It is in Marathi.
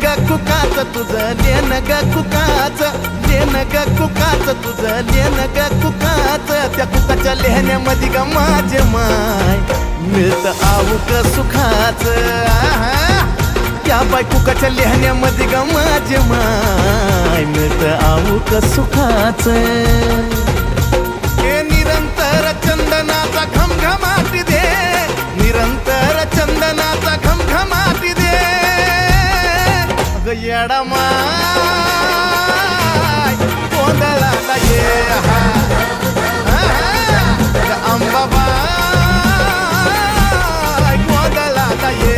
ग कुकाच तुझं लेन ग कुकाच लेन ग कुकाच तुझं लेन ग कुकाच त्या कुकाच्या लेहण्यामध्ये ग माझे माय मिळतं आऊक सुखाच त्या बाय कुकाच्या लेहण्यामध्ये ग माझे माय मिळतं आऊक सुखाच हे निरंतर चंदनाचा घमघमाटी दे निरंतर चंदनाचा घमघमाटी दे अगं येडा माय गोंधळाला ये अंबाबाई गोंधळाला ये